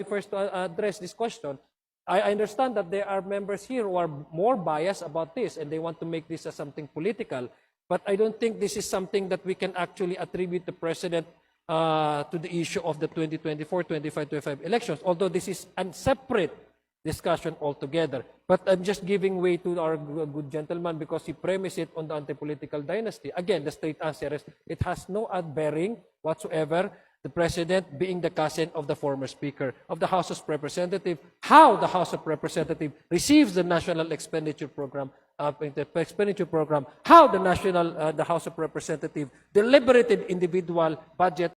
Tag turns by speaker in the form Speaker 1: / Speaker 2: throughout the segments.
Speaker 1: first to address this question. I understand that there are members here who are more biased about this and they want to make this as something political. But I don't think this is something that we can actually attribute the President to the issue of the 2024, 25 elections, although this is a separate discussion altogether. But I'm just giving way to our good gentleman because he premised it on the anti-political dynasty. Again, the straight answer is it has no bearing whatsoever. The President being the cousin of the former Speaker of the House of Representatives, how the House of Representatives receives the National Expenditure Program, how the House of Representatives deliberated individual budget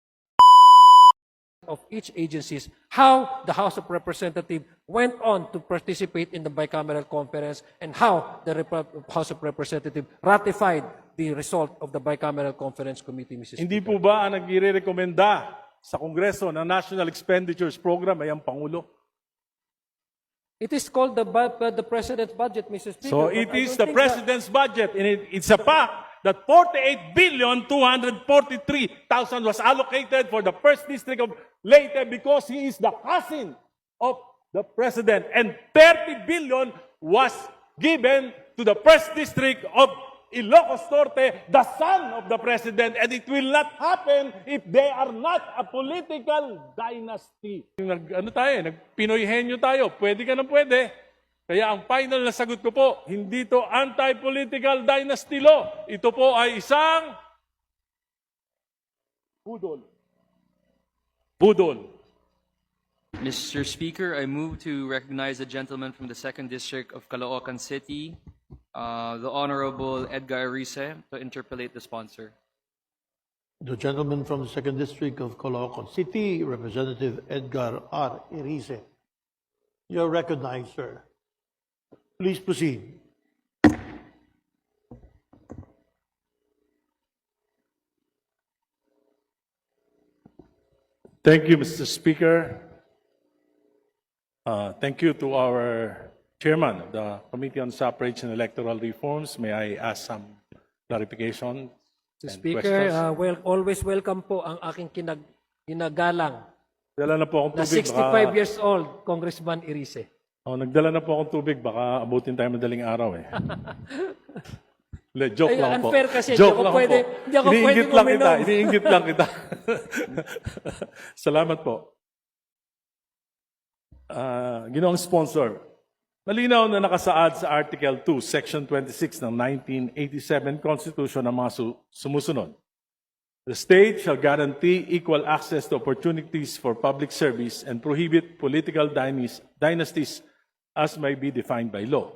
Speaker 1: of each agencies, how the House of Representatives went on to participate in the bicameral conference, and how the House of Representatives ratified the result of the bicameral conference committee, Mrs.
Speaker 2: Hindi
Speaker 1: Speaker.
Speaker 2: po ba ang nagre-rekomenda sa Kongreso ng National Expenditures Program ay ang Pangulo?
Speaker 1: It is called the President's budget, Mr. Speaker.
Speaker 2: So
Speaker 1: but
Speaker 2: it
Speaker 1: I
Speaker 2: is
Speaker 1: don't
Speaker 2: the
Speaker 1: think
Speaker 2: President's budget, and it's a fact that 48,243,000 was allocated for the first district of Leyte because he is the cousin of the President, and 30 billion was given to the first district of Ilocos Norte, the son of the President, and it will not happen if they are not a political dynasty. Nag-Pinoy-henyo tayo, pwede ka na pwede. Kaya ang final na sagot ko po, hindi to anti-political dynasty law. Ito po ay isang budol. Budol.
Speaker 3: Mr. Speaker, I move to recognize the gentleman from the 2nd District of Caloocan City, the Honorable Edgar Rice, to interpolate the sponsor.
Speaker 4: The gentleman from the 2nd District of Caloocan City, Representative Edgar R. Erice. You're recognized, sir. Please proceed.
Speaker 2: Thank you, Mr. Speaker. Thank you to our chairman of the Committee on Suffrage and Electoral Reforms. May I ask some clarification
Speaker 1: Mr.
Speaker 2: and
Speaker 1: Speaker,
Speaker 2: questions?
Speaker 1: always welcome po ang aking kinagalang
Speaker 2: Dala na po
Speaker 1: na
Speaker 2: akong tubig.
Speaker 1: 65 years old, Congressman Erice.
Speaker 2: Nagdala na po akong tubig. Baka abutin tayo madaling araw eh. Joke
Speaker 1: Ay,
Speaker 2: lang po.
Speaker 1: unfair kasi,
Speaker 2: Joke
Speaker 1: hindi ako
Speaker 2: lang
Speaker 1: pwede-
Speaker 2: po.
Speaker 1: hindi ako pwede
Speaker 2: Iniinggit lang kita.
Speaker 1: uminom.
Speaker 2: Iniinggit lang kita. Salamat po. Ginoong sponsor, malinaw na nakasaad sa Article 2, Section 26 ng 1987 Constitution ng mga sumusunod. The state shall guarantee equal access to opportunities for public service and prohibit political dynasties as may be defined by law.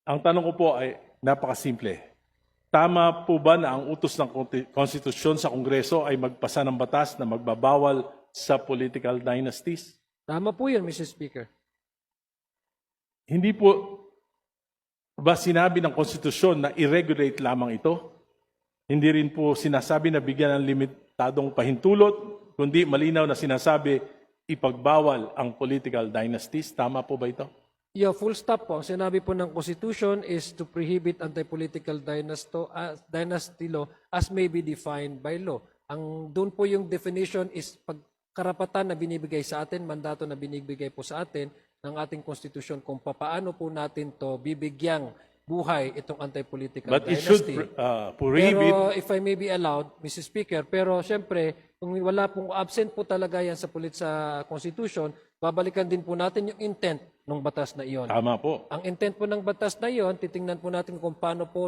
Speaker 2: Ang tanong ko po ay napakasimple. Tama po ba na ang utos ng konstitusyon sa Kongreso ay magpasa ng batas na magbabawal sa political dynasties?
Speaker 1: Tama po yun, Mr. Speaker.
Speaker 2: Hindi po ba sinabi ng konstitusyon na i-regulate lamang ito? Hindi rin po sinasabi na bigyan ng limitadong pahintulot, kundi malinaw na sinasabi ipagbawal ang political dynasties. Tama po ba ito?
Speaker 1: Yeah, full stop po. Ang sinabi po ng Constitution is to prohibit anti-political dynasty law as may be defined by law. Doon po yung definition is karapatan na binibigay sa atin, mandato na binibigay po sa atin ng ating Constitution kung paano po natin to bibigyang buhay itong anti-political
Speaker 2: But it
Speaker 1: dynasty.
Speaker 2: should prohibit.
Speaker 1: Pero if I may be allowed, Mr. Speaker, pero siyempre, kung wala pong absent po talaga yan sa Constitution, babalikan din po natin yung intent ng batas na iyon.
Speaker 2: Tama po.
Speaker 1: Ang intent po ng batas na iyon, titingnan po natin kung paano po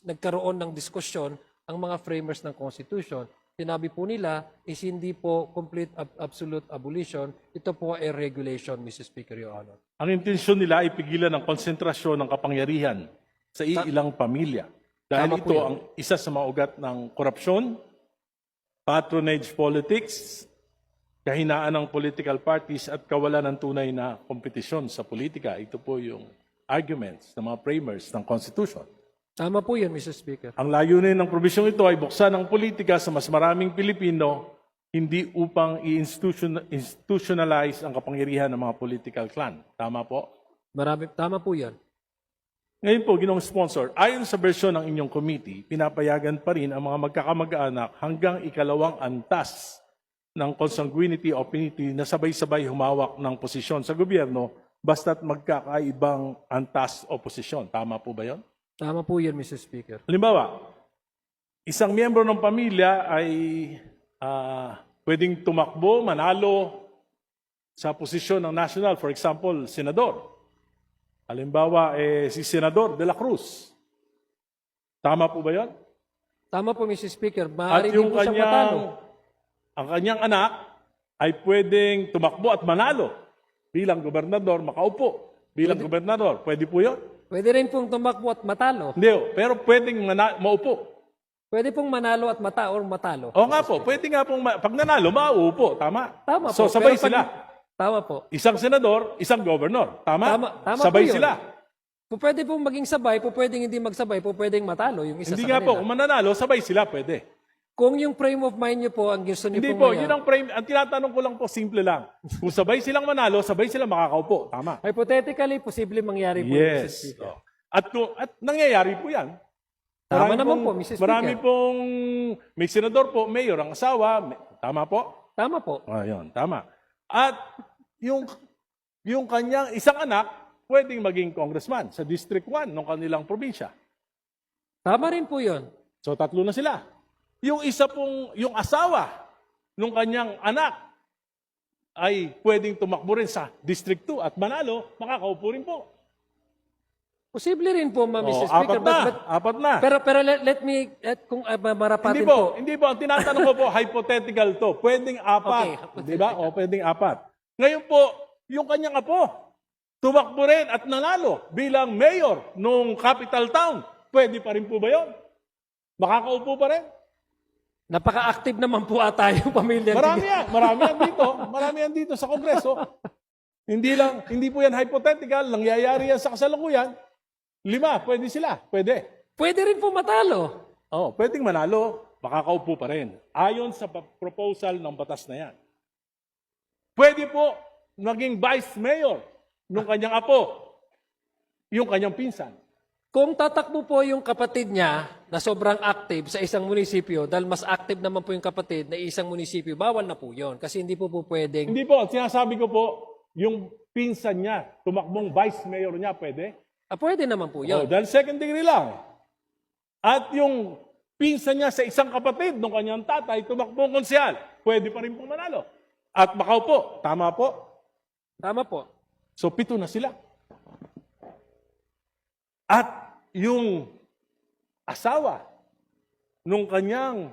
Speaker 1: nagkaroon ng diskusyon ang mga framers ng Constitution. Sinabi po nila is hindi po complete absolute abolition. Ito po ay regulation, Mr. Speaker, Your Honor.
Speaker 2: Ang intensyon nila ay pigilan ang konsentrasyon ng kapangyarihan sa iilang pamilya.
Speaker 1: Tama
Speaker 2: Dahil
Speaker 1: po
Speaker 2: ito
Speaker 1: yan.
Speaker 2: ang isa sa mga ugat ng korupsyon, patronage politics, kahinaan ng political parties at kawalan ng tunay na kompetisyon sa politika. Ito po yung arguments ng mga framers ng Constitution.
Speaker 1: Tama po yun, Mr. Speaker.
Speaker 2: Ang layunin ng probisyong ito ay buksan ang politika sa mas maraming Pilipino, hindi upang i-institutionalize ang kapangyarihan ng mga political clan. Tama po?
Speaker 1: Tama po yan.
Speaker 2: Ngayon po, Ginoong Sponsor, ayon sa bersyon ng inyong committee, pinapayagan pa rin ang mga magkakamag-anak hanggang ikalawang antas ng consanguinity o affinity na sabay-sabay humawak ng posisyon sa gobyerno basta't magkakaibang antas o posisyon. Tama po ba yon?
Speaker 1: Tama po yun, Mr. Speaker.
Speaker 2: Halimbawa, isang miyembro ng pamilya ay pwedeng tumakbo, manalo sa posisyon ng national, for example, senador. Halimbawa, si Senador de la Cruz. Tama po ba yon?
Speaker 1: Tama po, Mr. Speaker.
Speaker 2: At
Speaker 1: Maaari din
Speaker 2: yung
Speaker 1: po siyang matalo.
Speaker 2: ang kanyang anak ay pwedeng tumakbo at manalo bilang gobernador, makaupo bilang gobernador. Pwede po yun?
Speaker 1: Pwede rin pong tumakbo at matalo.
Speaker 2: Hindi, pero pwedeng maupo.
Speaker 1: Pwede pong manalo at matalo.
Speaker 2: O nga po, pwede nga pong, pag nanalo, mauupo. Tama?
Speaker 1: Tama po.
Speaker 2: So, sabay
Speaker 1: Pero pag-
Speaker 2: sila.
Speaker 1: Tama po.
Speaker 2: Isang senador, isang governor. Tama?
Speaker 1: Tama
Speaker 2: Sabay
Speaker 1: po yun.
Speaker 2: sila.
Speaker 1: Pwede pong maging sabay, pwedeng hindi magsabay, pwedeng matalo yung isa
Speaker 2: Hindi
Speaker 1: sa
Speaker 2: nga po,
Speaker 1: kanila.
Speaker 2: kung mananalo, sabay sila, pwede.
Speaker 1: Kung yung frame of mind nyo po ang gusto nyo
Speaker 2: Hindi
Speaker 1: pong
Speaker 2: po,
Speaker 1: mangyari,
Speaker 2: yun ang frame. Ang tinatanong ko lang po, simple lang. Kung sabay silang manalo, sabay silang makakaupo. Tama?
Speaker 1: hypothetically, posible mangyari po. Mr.
Speaker 2: Yes.
Speaker 1: Speaker.
Speaker 2: At nangyayari po yan.
Speaker 1: Tama
Speaker 2: Marami
Speaker 1: naman
Speaker 2: pong-
Speaker 1: po, Mr. Speaker.
Speaker 2: Marami pong, may senador po, mayor, ang asawa. Tama po?
Speaker 1: Tama po.
Speaker 2: Ayun, tama. At yung kanyang isang anak, pwedeng maging congressman sa District 1 ng kanilang probinsya.
Speaker 1: Tama rin po yun.
Speaker 2: So, tatlo na sila. Yung isa pong, yung asawa ng kanyang anak ay pwedeng tumakbo rin sa District 2 at manalo, makakaupo rin po.
Speaker 1: Posible rin po, Mr.
Speaker 2: Oh,
Speaker 1: Speaker.
Speaker 2: apat na.
Speaker 1: Pero let me, kung marapatin
Speaker 2: Hindi po. Ang tinatanong ko po, hypothetical to. Pwedeng apat.
Speaker 1: Okay,
Speaker 2: Di ba? O, pwedeng apat. Ngayon po, yung kanyang apo, tumakbo rin at nanalo bilang mayor nung capital town. Pwede pa rin po ba yun? Makakaupo pa rin?
Speaker 1: Napaka-active naman po ata yung pamilya.
Speaker 2: Marami yan dito sa Kongreso. Hindi po yan hypothetical, nangyayari yan sa kasalukuyan. 5, pwede sila. Pwede.
Speaker 1: Pwede rin po matalo.
Speaker 2: Oh, pwedeng manalo, makakaupo pa rin. Ayon sa proposal ng batas na yan. Pwede po naging vice mayor nung kanyang apo, yung kanyang pinsan.
Speaker 1: Kung tatakbo po yung kapatid niya na sobrang active sa isang munisipyo, dahil mas active naman po yung kapatid na isang munisipyo, bawal na po yun. Kasi hindi po pwedeng...
Speaker 2: Hindi po, sinasabi ko po, yung pinsan niya, tumakbong vice mayor niya, pwede?
Speaker 1: Pwede naman po
Speaker 2: Oh,
Speaker 1: yun.
Speaker 2: dahil second degree lang. At yung pinsan niya sa isang kapatid ng kanyang tatay, tumakbong konsyal, pwede pa rin pong manalo. At makaupo. Tama po?
Speaker 1: Tama po.
Speaker 2: So, 7 na sila. At yung asawa nung kanyang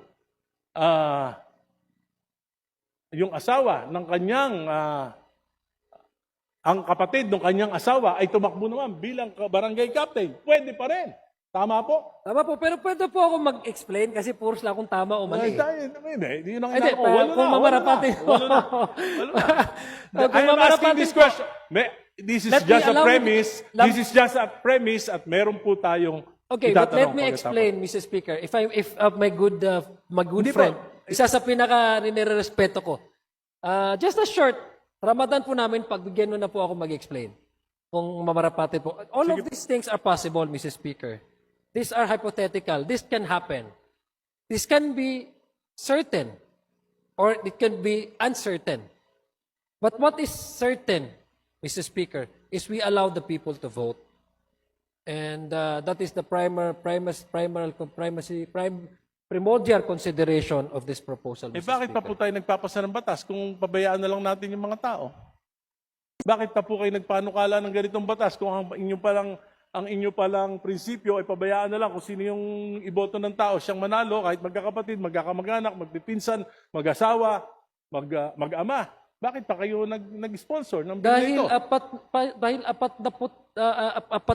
Speaker 2: ang kapatid ng kanyang asawa ay tumakbo naman bilang barangay captain. Pwede pa rin. Tama po?
Speaker 1: Tama po. Pero pwede po ako mag-explain kasi puros lang kung tama o mali.
Speaker 2: Hindi, yun ang
Speaker 1: Hindi,
Speaker 2: inaano ko. Walo
Speaker 1: kung
Speaker 2: na,
Speaker 1: mamarapatin mo.
Speaker 2: walo na.
Speaker 1: Kung
Speaker 2: I am asking
Speaker 1: mamarapatin
Speaker 2: this
Speaker 1: mo.
Speaker 2: question. This is
Speaker 1: Let me
Speaker 2: just a
Speaker 1: allow me-
Speaker 2: premise. This is just a premise at meron po tayong
Speaker 1: Okay, but let
Speaker 2: itatanong
Speaker 1: me
Speaker 2: pagkatapos.
Speaker 1: explain, Mr. Speaker. If my good
Speaker 2: Hindi
Speaker 1: friend,
Speaker 2: po.
Speaker 1: isa sa pinaka nirerespeto ko. Just a short, Ramadan po namin, pagbigyan mo na po ako mag-explain. Kung mamarapatin po. All of these things are possible, Mr. Speaker. These are hypothetical. This can happen. This can be certain. Or it can be uncertain. But what is certain, Mr. Speaker, is we allow the people to vote. And that is the primordial consideration of this proposal, Mr.
Speaker 2: Bakit pa
Speaker 1: Speaker.
Speaker 2: po tayo nagpapasa ng batas kung pabayaan na lang natin yung mga tao? Bakit pa po kayo nagpanukala ng ganitong batas kung ang inyo palang prinsipyo ay pabayaan na lang kung sino yung iboto ng tao siyang manalo kahit magkakapatid, magkakamag-anak, magpipinsan, mag-asawa, mag-ama. Bakit pa kayo nag-sponsor ng bill
Speaker 1: Dahil
Speaker 2: ito?
Speaker 1: dahil apat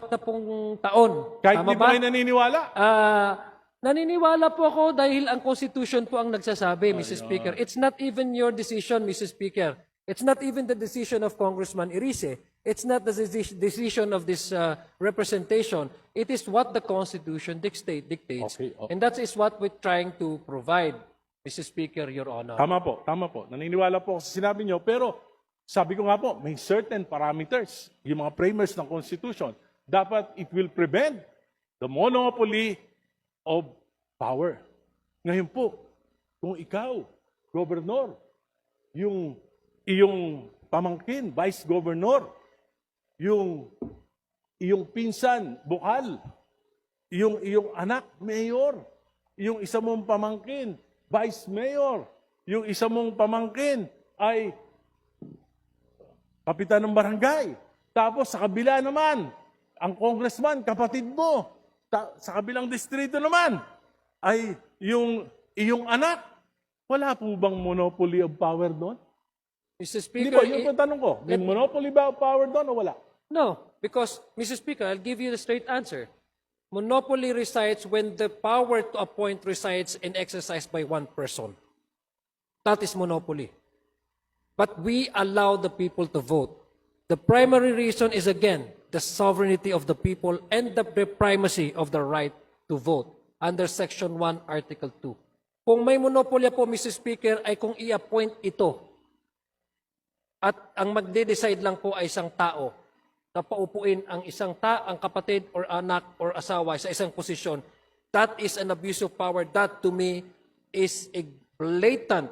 Speaker 1: na pong taon.
Speaker 2: Kahit
Speaker 1: Tama
Speaker 2: di ba kayo naniniwala?
Speaker 1: Naniniwala po ako dahil ang Constitution po ang nagsasabi, Mr. Speaker. It's not even your decision, Mr. Speaker. It's not even the decision of Congressman Irice. It's not the decision of this representation. It is what the Constitution dictates.
Speaker 2: Okay, okay.
Speaker 1: And that is what we're trying to provide, Mr. Speaker, Your Honor.
Speaker 2: Tama po. Naniniwala po ako sa sinabi nyo. Pero sabi ko nga po, may certain parameters. Yung mga framers ng Constitution. Dapat it will prevent the monopoly of power. Ngayon po, kung ikaw, gobernador, yung iyong pamangkin, vice governor, yung iyong pinsan, bukal, yung iyong anak, mayor, yung isa mong pamangkin, vice mayor, yung isa mong pamangkin ay kapitan ng barangay. Tapos sa kabila naman, ang congressman, kapatid mo. Sa kabilang distrito naman, ay yung iyong anak. Wala po bang monopoly of power doon?
Speaker 1: Mr.
Speaker 2: Hindi
Speaker 1: Speaker,
Speaker 2: ba, yun ang tanong ko. May monopoly ba of power doon o wala?
Speaker 1: no, because, Mr. Speaker, I'll give you the straight answer. Monopoly resides when the power to appoint resides and exercised by one person. That is monopoly. But we allow the people to vote. The primary reason is, again, the sovereignty of the people and the primacy of the right to vote under Section 1, Article 2. Kung may monopolya po, Mr. Speaker, ay kung i-appoint ito at ang magde-decide lang po ay isang tao na paupuin ang ang kapatid or anak or asawa sa isang posisyon, that is an abuse of power. That to me is a blatant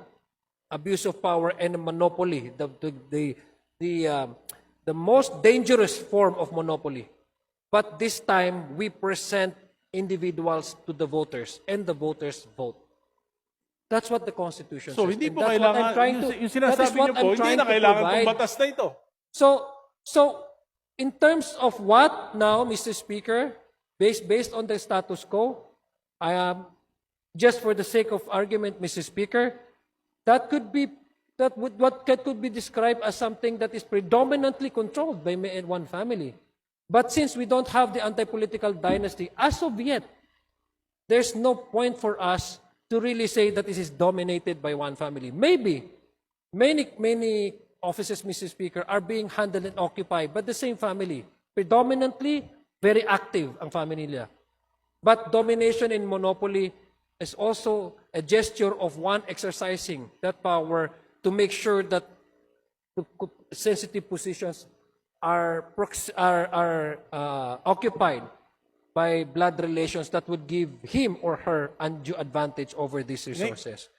Speaker 1: abuse of power and a monopoly. The most dangerous form of monopoly. But this time, we present individuals to the voters and the voters vote. That's what the Constitution
Speaker 2: So
Speaker 1: says.
Speaker 2: hindi
Speaker 1: And
Speaker 2: po
Speaker 1: that's what I'm
Speaker 2: kailangan,
Speaker 1: trying to-
Speaker 2: yung
Speaker 1: that is
Speaker 2: sinasabi
Speaker 1: what
Speaker 2: niyo po,
Speaker 1: I'm
Speaker 2: hindi
Speaker 1: trying
Speaker 2: na
Speaker 1: to
Speaker 2: kailangan
Speaker 1: provide.
Speaker 2: itong batas na ito.
Speaker 1: So, in terms of what now, Mr. Speaker, based on the status quo, just for the sake of argument, Mr. Speaker, what could be described as something that is predominantly controlled by one family. But since we don't have the anti-political dynasty, as of yet, there's no point for us to really say that this is dominated by one family. Maybe many offices, Mr. Speaker, are being handled and occupied by the same family. Predominantly, very active ang family nila. But domination in monopoly is also a gesture of one exercising that power to make sure that sensitive positions are occupied by blood relations that would give him or her undue advantage over these resources.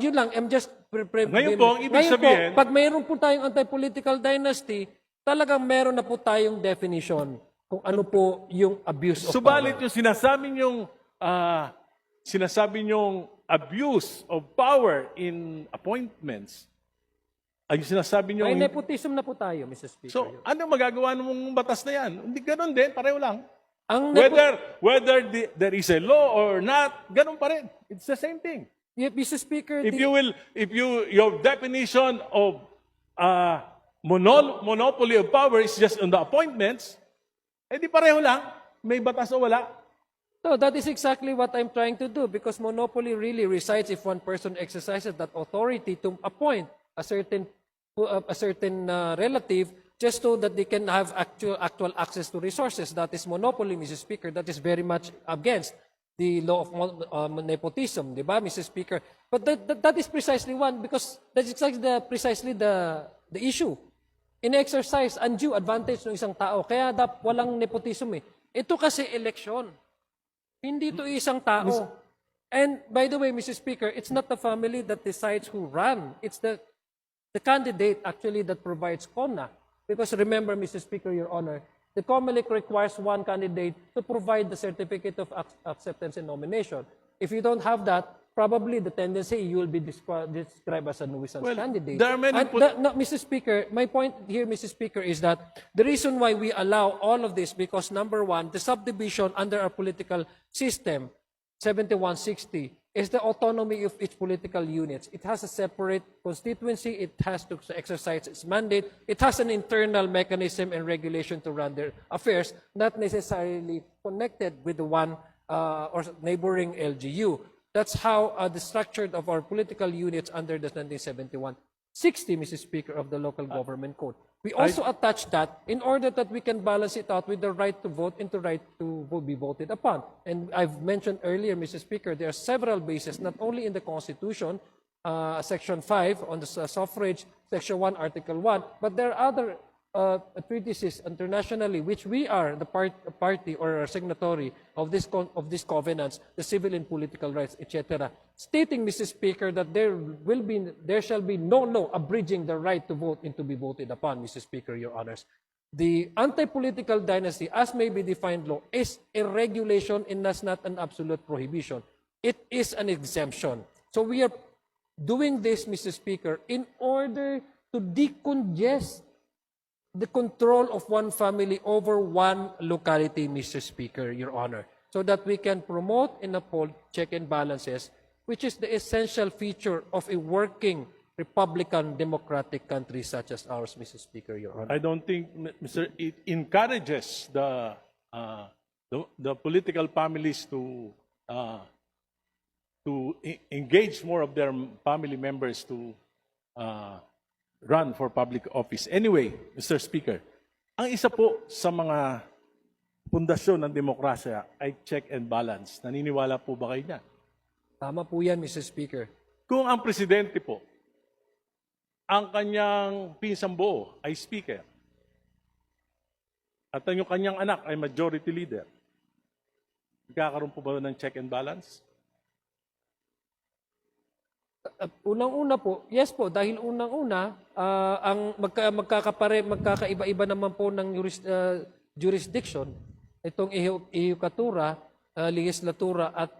Speaker 1: Yun lang, I'm just...
Speaker 2: Ngayon po, ang ibig sabihin-
Speaker 1: pag mayroon po tayong anti-political dynasty, talagang meron na po tayong definition kung ano po yung abuse of
Speaker 2: Subalit
Speaker 1: power.
Speaker 2: yung sinasabi niyong abuse of power in appointments, ay yung sinasabi niyo,
Speaker 1: May nepotism na po tayo, Mr. Speaker.
Speaker 2: so ano magagawa ng batas na yan? Hindi ganun din, pareho lang.
Speaker 1: ang
Speaker 2: Whether there is a law or not, ganun pa rin. It's the same thing.
Speaker 1: Mr. Speaker,
Speaker 2: If your definition of monopoly of power is just on the appointments, di pareho lang. May batas o wala.
Speaker 1: no, that is exactly what I'm trying to do because monopoly really resides if one person exercises that authority to appoint a certain relative just so that they can have actual access to resources. That is monopoly, Mr. Speaker. That is very much against the law of nepotism, di ba, Mr. Speaker? But that is precisely one because that's exactly precisely the issue. In-exercise undue advantage ng isang tao. Kaya walang nepotism eh. Ito kasi eleksyon. Hindi ito isang tao. And by the way, Mr. Speaker, it's not the family that decides who run. It's the candidate actually that provides COMNA. Because remember, Mr. Speaker, Your Honor, the COMELEC requires one candidate to provide the certificate of acceptance and nomination. If you don't have that, probably the tendency you will be described as a nuisance candidate.
Speaker 2: there are many
Speaker 1: No, Mr. Speaker, my point here, Mr. Speaker, is that the reason why we allow all of this because number one, the subdivision under our political system, 7160, is the autonomy of each political unit. It has a separate constituency. It has to exercise its mandate. It has an internal mechanism and regulation to run their affairs, not necessarily connected with the one or neighboring LGU. That's how the structure of our political units under the 1971 60, Mr. Speaker, of the Local Government Code. We also attach that in order that we can balance it out with the right to vote and the right to be voted upon. And I've mentioned earlier, Mr. Speaker, there are several bases, not only in the Constitution, Section 5 on the suffrage, Section 1, Article 1, but there are other treaties internationally, which we are the party or signatory of these covenants, the civil and political rights, etc., stating, Mr. Speaker, that there shall be no law abridging the right to vote and to be voted upon, Mr. Speaker, Your Honors. The anti-political dynasty, as may be defined law, is a regulation and that's not an absolute prohibition. It is an exemption. So we are doing this, Mr. Speaker, in order to decongest the control of one family over one locality, Mr. Speaker, Your Honor, so that we can promote and uphold check and balances, which is the essential feature of a working Republican democratic country such as ours, Mr. Speaker, Your Honor.
Speaker 2: I don't think, it encourages the political families to engage more of their family members to run for public office. Anyway, Mr. Speaker, ang isa po sa mga pundasyon ng demokrasya ay check and balance. Naniniwala po ba kayo niyan?
Speaker 1: Tama po yan, Mr. Speaker.
Speaker 2: Kung ang presidente po, ang kanyang pinsang buo ay speaker, at ang yung kanyang anak ay majority leader, magkakaroon po ba ng check and balance?
Speaker 1: Unang-una po, yes po, dahil unang-una, ang magkakaiba-iba naman po ng jurisdiction, itong ehekutura, legislatura at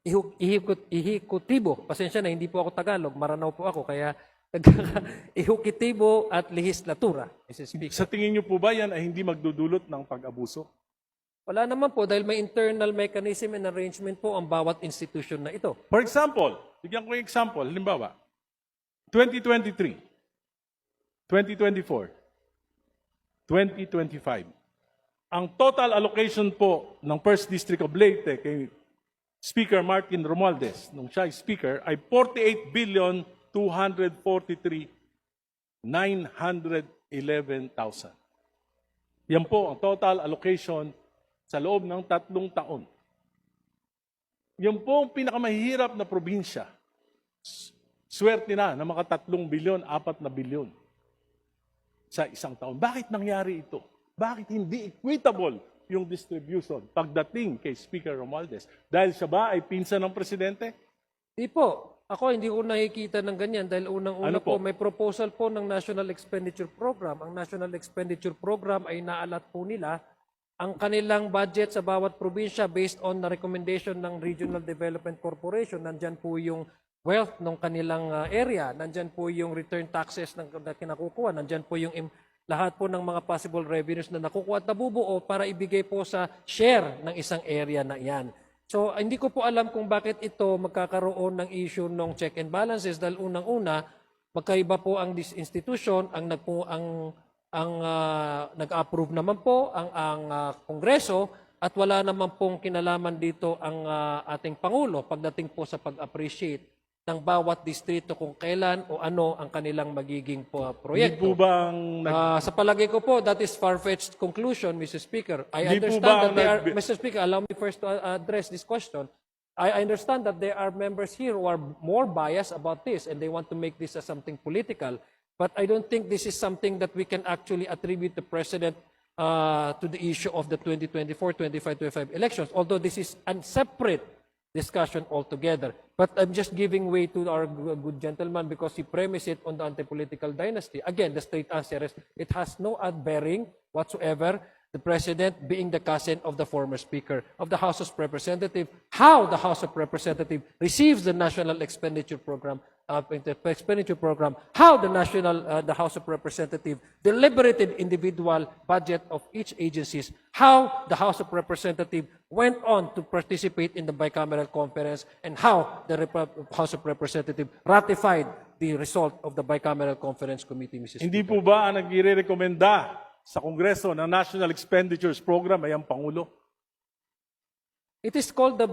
Speaker 1: ehekutibo. Pasensya na, hindi po ako Tagalog, Maranao po ako, kaya ehekutibo at legislatura, Mr. Speaker.
Speaker 2: Sa tingin niyo po ba yan ay hindi magdudulot ng pag-abuso?
Speaker 1: Wala naman po dahil may internal mechanism and arrangement po ang bawat institution na ito.
Speaker 2: For example, bigyan ko yung example, halimbawa, 2023, 2024, 2025. Ang total allocation po ng First District of Leyte kay Speaker Martin Romualdez, nung siya ay Speaker, ay 48,243,911,000. Yan po ang total allocation sa loob ng 3 taon. Yung po ang pinakamahirap na probinsya, swerte na maka 3 bilyon, 4 na bilyon sa isang taon. Bakit nangyari ito? Bakit hindi equitable yung distribution pagdating kay Speaker Romualdez? Dahil siya ba ay pinsan ng presidente?
Speaker 1: Di po. Ako hindi ko nakikita ng ganyan dahil unang-una
Speaker 2: Ano po?
Speaker 1: po may proposal po ng National Expenditure Program. Ang National Expenditure Program ay naalat po nila ang kanilang budget sa bawat probinsya based on the recommendation ng Regional Development Corporation. Nandyan po yung wealth ng kanilang area. Nandyan po yung return taxes na kinakukuha. Nandyan po yung lahat po ng mga possible revenues na nakukuha at nabubuo para ibigay po sa share ng isang area na yan. So, hindi ko po alam kung bakit ito magkakaroon ng issue ng check and balances dahil unang-una, magkaiba po ang institution, nag-approve naman po ang Kongreso at wala naman pong kinalaman dito ang ating Pangulo pagdating po sa pag-appreciate ng bawat distrito kung kailan o ano ang kanilang magiging
Speaker 2: Hindi po
Speaker 1: proyekto.
Speaker 2: bang
Speaker 1: Sa palagay ko po, that is far-fetched conclusion, Mr. Speaker. I
Speaker 2: Hindi po
Speaker 1: understand
Speaker 2: ba
Speaker 1: that
Speaker 2: ang
Speaker 1: there are, Mr. Speaker, allow me first to address this question. I understand that there are members here who are more biased about this and they want to make this as something political. But I don't think this is something that we can actually attribute the President to the issue of the 2024, 25, 25 elections, although this is a separate discussion altogether. But I'm just giving way to our good gentleman because he premised it on the anti-political dynasty. Again, the straight answer is it has no bearing whatsoever. The President being the cousin of the former Speaker of the House of Representatives, how the House of Representatives receives the National Expenditure Program, how the House of Representatives deliberated individual budget of each agencies, how the House of Representatives went on to participate in the bicameral conference, and how the House of Representatives ratified the result of the bicameral conference committee, Mrs.
Speaker 2: hindi
Speaker 1: Speaker.
Speaker 2: po ba ang nagre-rekomenda sa Kongreso ng National Expenditures Program ay ang Pangulo?
Speaker 1: It is called the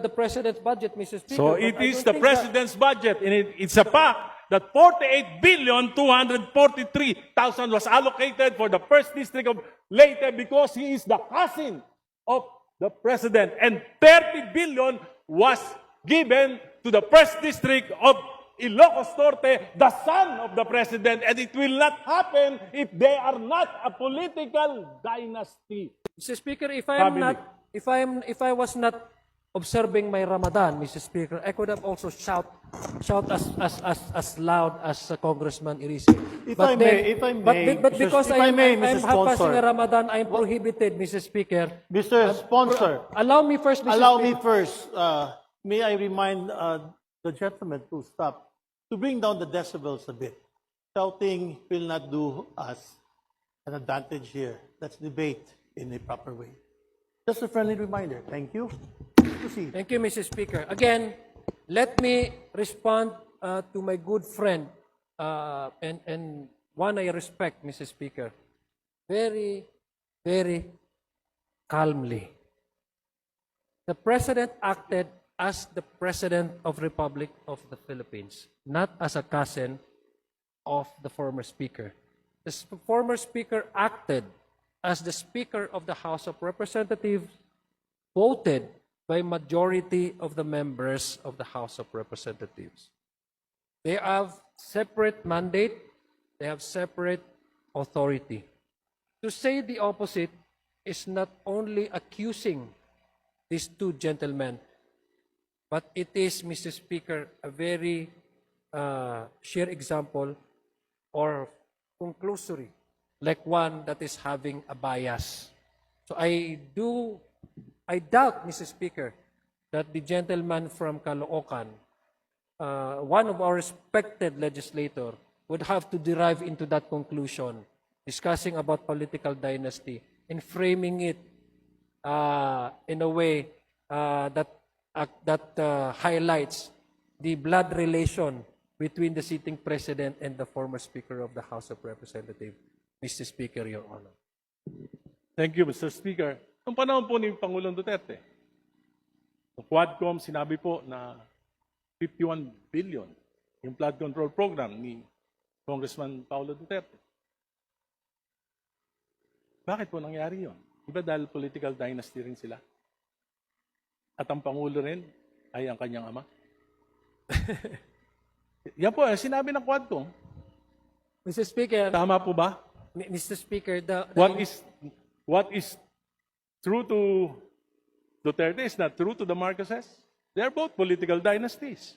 Speaker 1: President's budget, Mr. Speaker.
Speaker 2: So
Speaker 1: but
Speaker 2: it
Speaker 1: I
Speaker 2: is
Speaker 1: don't
Speaker 2: the
Speaker 1: think
Speaker 2: President's budget, and it's a fact that 48,243,000 was allocated for the First District of Leyte because he is the cousin of the President, and 30 billion was given to the First District of Ilocos Norte, the son of the president, and it will not happen if they are not a political dynasty.
Speaker 1: Mr. Speaker, if I am
Speaker 2: Family.
Speaker 1: not, if I was not observing my Ramadan, Mr. Speaker, I could have also shout as loud as Congressman Irice.
Speaker 4: If I may,
Speaker 1: but
Speaker 4: Mr.
Speaker 1: because
Speaker 4: If I may,
Speaker 1: I'm
Speaker 4: Mr.
Speaker 1: passing
Speaker 4: Sponsor.
Speaker 1: a Ramadan, I'm prohibited, Mr. Speaker.
Speaker 4: Mr. Sponsor,
Speaker 1: Allow me first, Mr.
Speaker 4: allow
Speaker 1: Speaker.
Speaker 4: me first, may I remind the gentleman to stop, to bring down the decibels a bit. Shouting will not do us an advantage here. Let's debate in a proper way. Just a friendly reminder. Thank you. Proceed.
Speaker 1: Thank you, Mr. Speaker. Again, let me respond to my good friend and one I respect, Mr. Speaker, very, very calmly. The President acted as the President of Republic of the Philippines, not as a cousin of the former Speaker. The former Speaker acted as the Speaker of the House of Representatives, voted by majority of the members of the House of Representatives. They have separate mandate, they have separate authority. To say the opposite is not only accusing these two gentlemen, but it is, Mr. Speaker, a very sheer example or conclusory, like one that is having a bias. So I doubt, Mr. Speaker, that the gentleman from Caloocan, one of our respected legislator, would have to derive into that conclusion, discussing about political dynasty and framing it in a way that highlights the blood relation between the sitting president and the former Speaker of the House of Representatives. Mr. Speaker, Your Honor.
Speaker 2: Thank you, Mr. Speaker. Noong panahon po ni Pangulong Duterte, sa Quadcom, sinabi po na 51 billion yung flood control program ni Congressman Paulo Duterte. Bakit po nangyari yun? Diba dahil political dynasty rin sila? At ang Pangulo rin ay ang kanyang ama? Yan po, sinabi ng Quadcom.
Speaker 1: Mr. Speaker,
Speaker 2: Tama po ba?
Speaker 1: Mr. Speaker,
Speaker 2: What is true to Duterte is not true to the Marcoses. They are both political dynasties.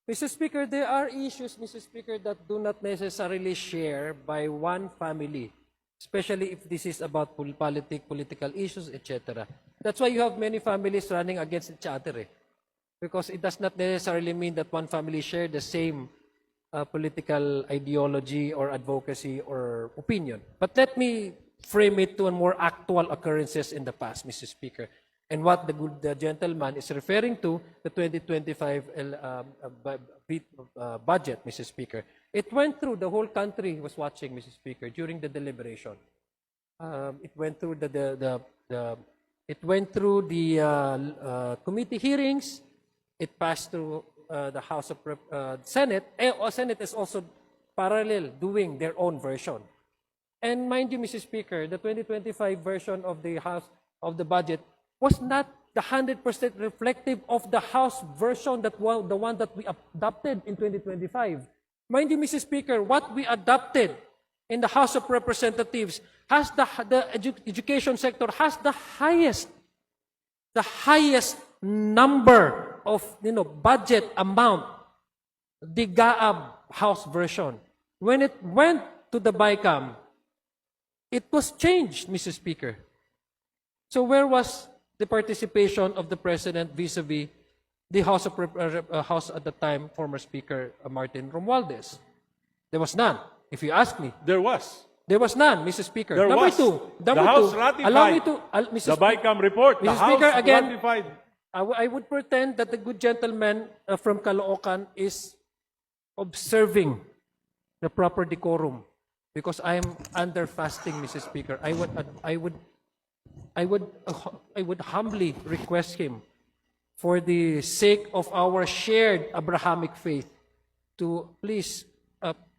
Speaker 1: Mr. Speaker, there are issues, Mr. Speaker, that do not necessarily share by one family, especially if this is about political issues, etc. That's why you have many families running against each other. Because it does not necessarily mean that one family share the same political ideology or advocacy or opinion. But let me frame it to a more actual occurrences in the past, Mr. Speaker. And what the gentleman is referring to, the 2025 budget, Mr. Speaker. It went through, the whole country was watching, Mr. Speaker, during the deliberation. It went through the committee hearings. It passed through the House of Senate. Senate is also parallel doing their own version. And mind you, Mr. Speaker, the 2025 version of the House of the budget was not the 100% reflective of the House version, the one that we adopted in 2025. Mind you, Mr. Speaker, what we adopted in the House of Representatives has the education sector has the highest number of budget amount, the GAAB House version. When it went to the BICAM, it was changed, Mr. Speaker. So where was the participation of the President vis-a-vis the House at the time, former Speaker Martin Romualdez? There was none. If you ask me,
Speaker 2: There was.
Speaker 1: there was none, Mr. Speaker.
Speaker 2: There
Speaker 1: Number
Speaker 2: was.
Speaker 1: two,
Speaker 2: The House
Speaker 1: allow me
Speaker 2: ratified
Speaker 1: to, Mr.
Speaker 2: the BICAM report. The
Speaker 1: Mr.
Speaker 2: House
Speaker 1: Speaker, again,
Speaker 2: ratified.
Speaker 1: I would pretend that the good gentleman from Caloocan is observing the proper decorum because I am under fasting, Mr. Speaker. I would humbly request him, for the sake of our shared Abrahamic faith, to please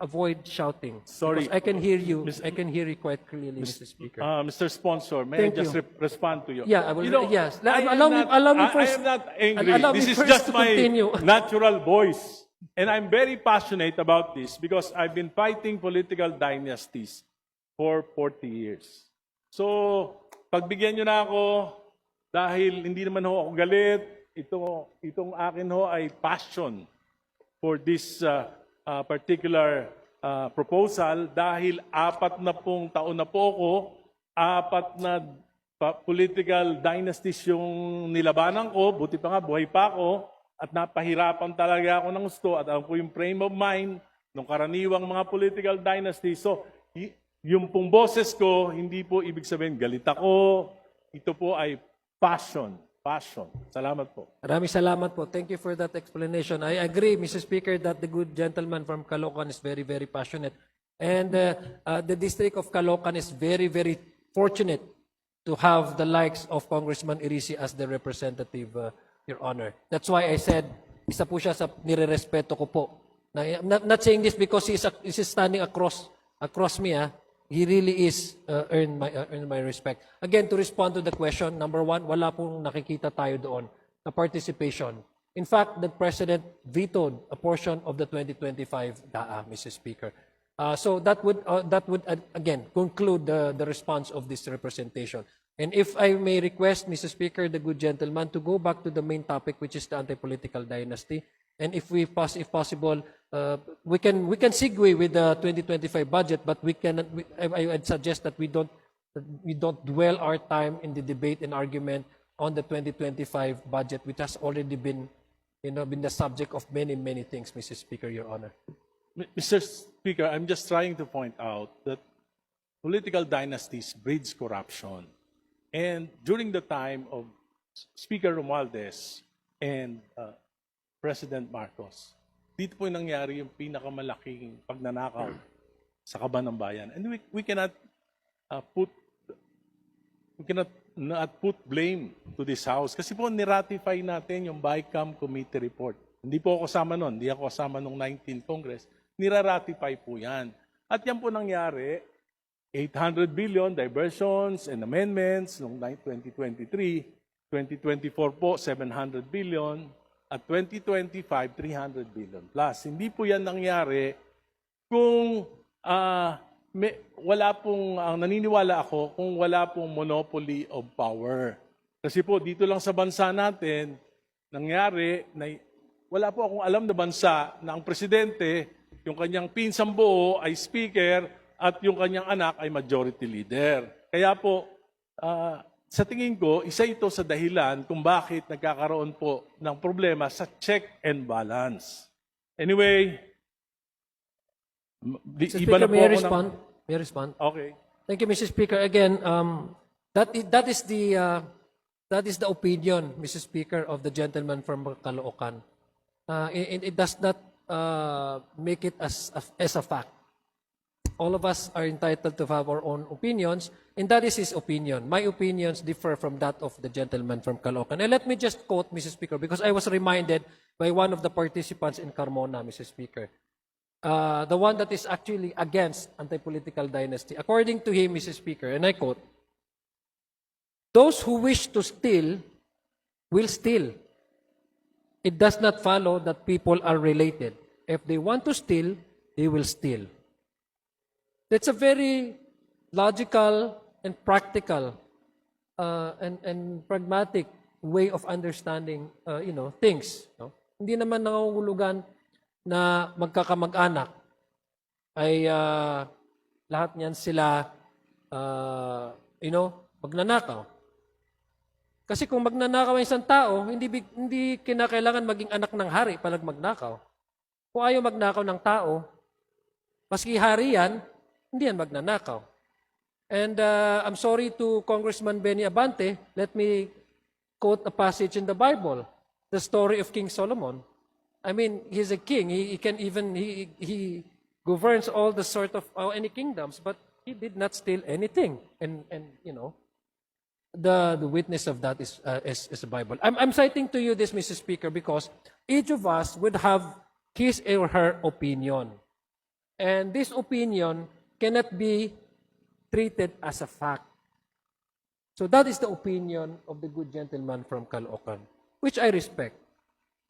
Speaker 1: avoid shouting.
Speaker 2: Sorry.
Speaker 1: Because I can hear you. I can hear you quite clearly, Mr. Speaker.
Speaker 2: Mr. Sponsor, may
Speaker 1: Thank
Speaker 2: I just
Speaker 1: you.
Speaker 2: respond to you?
Speaker 1: Yeah, I will.
Speaker 2: You know,
Speaker 1: Yes.
Speaker 2: I am
Speaker 1: Allow me
Speaker 2: I
Speaker 1: first.
Speaker 2: am not angry.
Speaker 1: Allow me
Speaker 2: This is
Speaker 1: first
Speaker 2: just
Speaker 1: to
Speaker 2: my
Speaker 1: continue.
Speaker 2: natural voice. And I'm very passionate about this because I've been fighting political dynasties for 40 years. So, pagbigyan nyo na ako, dahil hindi naman ho ako galit, itong akin ho ay passion for this particular proposal dahil 40 taon na po ako, 4 na political dynasties yung nilabanan ko, buti pa nga buhay pa ako, at napahirapan talaga ako ng gusto at alam ko yung frame of mind ng karaniwang mga political dynasties. So, yung pong boses ko, hindi po ibig sabihin galit ako, ito po ay passion. Passion. Salamat po.
Speaker 1: Maraming salamat po. Thank you for that explanation. I agree, Mr. Speaker, that the good gentleman from Caloocan is very, very passionate. And the District of Caloocan is very, very fortunate to have the likes of Congressman Irisi as the representative, Your Honor. That's why I said, isa po siya sa nire-respeto ko po. I'm not saying this because he's standing across me. He really is earned my respect. Again, to respond to the question, number one, wala pong nakikita tayo doon na participation. In fact, the President vetoed a portion of the 2025 DAA, Mr. Speaker. So that would again conclude the response of this representation. And if I may request, Mr. Speaker, the good gentleman, to go back to the main topic, which is the anti-political dynasty, and if possible, we can segue with the 2025 budget, but I'd suggest that we don't dwell our time in the debate and argument on the 2025 budget, which has already been the subject of many things, Mr. Speaker, Your Honor.
Speaker 2: Mr. Speaker, I'm just trying to point out that political dynasties breeds corruption. And during the time of Speaker Romualdez and President Marcos, dito po nangyari yung pinakamalaking pagnanakaw sa kaban ng bayan. And we cannot not put blame to this House. Kasi po niratify natin yung BICAM Committee Report. Hindi po ako kasama nun. Hindi ako kasama nung 19th Congress. Niraratify po yan. At yan po nangyari, 800 billion diversions and amendments noong 2023, 2024 po 700 billion, at 2025 300 billion plus. Hindi po yan nangyari kung wala pong, naniniwala ako, kung wala pong monopoly of power. Kasi po dito lang sa bansa natin, nangyari na wala po akong alam na bansa na ang presidente, yung kanyang pinsang buo ay speaker, at yung kanyang anak ay majority leader. Kaya po, sa tingin ko, isa ito sa dahilan kung bakit nagkakaroon po ng problema sa check and balance. Anyway,
Speaker 1: Mr.
Speaker 2: iba
Speaker 1: Speaker,
Speaker 2: na po
Speaker 1: may I
Speaker 2: ako
Speaker 1: respond? May I respond?
Speaker 2: Okay.
Speaker 1: Thank you, Mr. Speaker. Again, that is the opinion, Mr. Speaker, of the gentleman from Caloocan. It does not make it as a fact. All of us are entitled to have our own opinions, and that is his opinion. My opinions differ from that of the gentleman from Caloocan. And let me just quote, Mr. Speaker, because I was reminded by one of the participants in Carmona, Mr. Speaker, the one that is actually against anti-political dynasty. According to him, Mr. Speaker, and I quote, "Those who wish to steal will steal. It does not follow that people are related. If they want to steal, they will steal." That's a very logical and practical and pragmatic way of understanding things. No? Hindi naman nangangulugan na magkakamag-anak ay lahat niyan sila magnanakaw. Kasi kung magnanakaw ang isang tao, hindi kinakailangan maging anak ng hari para magnakaw. Kung ayaw magnakaw ng tao, maski hari yan, hindi yan magnanakaw. And I'm sorry to Congressman Benny Abante, let me quote a passage in the Bible, the story of King Solomon. I mean, he's a king. He governs all the sort of any kingdoms, but he did not steal anything. And the witness of that is the Bible. I'm citing to you this, Mr. Speaker, because each of us would have his or her opinion. And this opinion cannot be treated as a fact. So that is the opinion of the good gentleman from Caloocan, which I respect.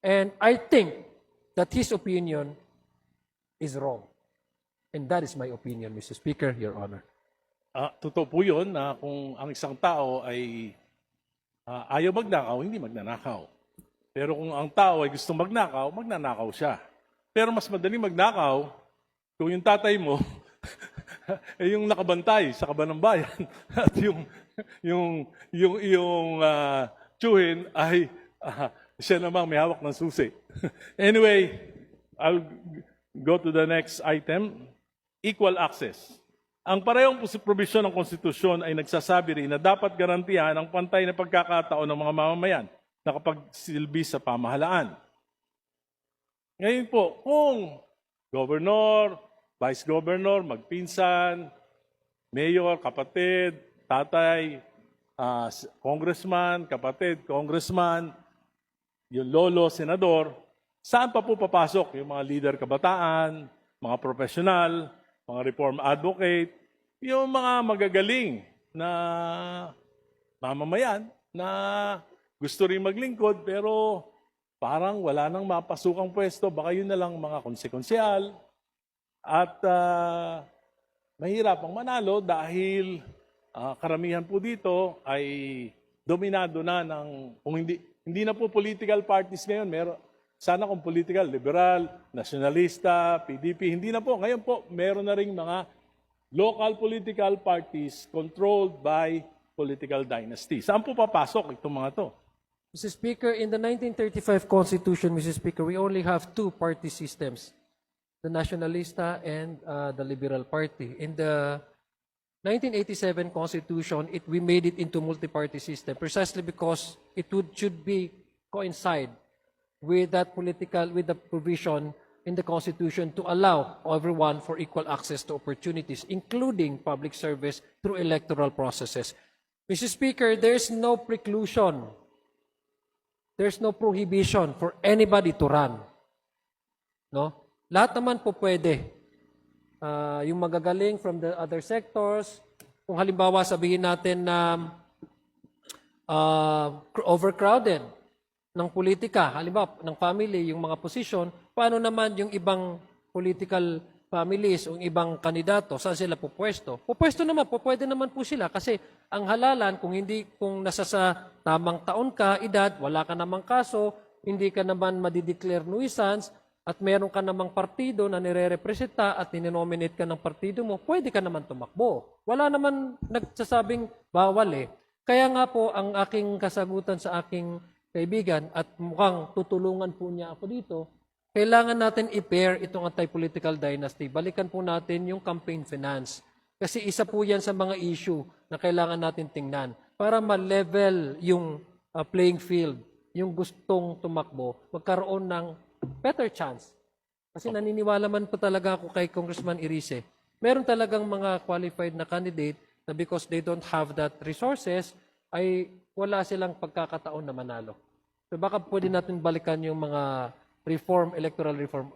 Speaker 1: And I think that his opinion is wrong. And that is my opinion, Mr. Speaker, Your Honor.
Speaker 2: Totoo po yun na kung ang isang tao ay ayaw magnakaw, hindi magnanakaw. Pero kung ang tao ay gustong magnakaw, magnanakaw siya. Pero mas madaling magnakaw kung yung tatay mo ay yung nakabantay sa kaban ng bayan at yung tiyuhin ay siya namang may hawak ng susi. Anyway, I'll go to the next item. Equal access. Ang parehong provision ng konstitusyon ay nagsasabi rin na dapat garantihan ang pantay na pagkakataon ng mga mamamayan na kapagsilbi sa pamahalaan. Ngayon po, kung governor, vice governor, magpinsan, mayor, kapatid, tatay, congressman, kapatid, congressman, yung lolo, senador, saan pa po papasok yung mga leader kabataan, mga profesional, mga reform advocate, yung mga magagaling na mamamayan na gusto rin maglingkod pero parang wala nang mapasukang pwesto, baka yun na lang mga konsekonsyal at mahirapang manalo dahil karamihan po dito ay dominado na ng, kung hindi na po political parties ngayon, sana kung political, liberal, nationalista, PDP, hindi na po. Ngayon po, meron na rin mga local political parties controlled by political dynasties. Saan po papasok itong mga to?
Speaker 1: Mr. Speaker, in the 1935 Constitution, Mr. Speaker, we only have two party systems, the Nationalista and the Liberal Party. In the 1987 Constitution, we made it into multi-party system precisely because should be coincide with the provision in the Constitution to allow everyone for equal access to opportunities, including public service through electoral processes. Mr. Speaker, there's no preclusion. There's no prohibition for anybody to run. No? Lahat naman po pwede. Yung magagaling from the other sectors, kung halimbawa sabihin natin na overcrowded ng politika, halimbawa ng family, yung mga posisyon, paano naman yung ibang political families o ibang kandidato, saan sila pupwesto? Pupwesto naman, pwede naman po sila kasi ang halalan, kung nasa sa tamang taon ka, edad, wala ka namang kaso, hindi ka naman madideclare nuisance, at meron ka namang partido na nire-representa at ninominate ka ng partido mo, pwede ka naman tumakbo. Wala naman nagsasabing bawal eh. Kaya nga po, ang aking kasagutan sa aking kaibigan, at mukhang tutulungan po niya ako dito, kailangan natin i-pair itong anti-political dynasty. Balikan po natin yung campaign finance. Kasi isa po yan sa mga issue na kailangan natin tingnan para ma-level yung playing field, yung gustong tumakbo, magkaroon ng better chance. Kasi naniniwala man po talaga ako kay Congressman Irice. Meron talagang mga qualified na candidate na because they don't have that resources, ay wala silang pagkakataon na manalo. So baka pwede natin balikan yung mga electoral reform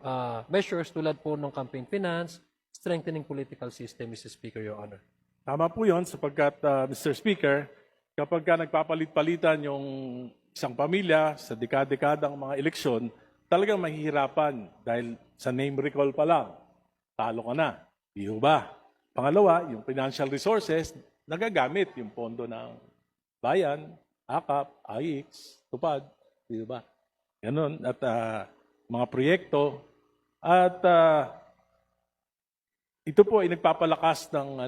Speaker 1: measures tulad po ng campaign finance, strengthening political system, Mr. Speaker, Your Honor.
Speaker 2: Tama po yun sapagkat, Mr. Speaker, kapag nagpapalit-palitan yung isang pamilya sa dekada-dekadang mga eleksyon, talagang mahihirapan dahil sa name recall pa lang, talo ka na. Di ho ba? Pangalawa, yung financial resources, nagagamit yung pondo ng bayan, AKAP, AIX, TUPAD, di ho ba? Ganun. At mga proyekto. At ito po ay nagpapalakas ng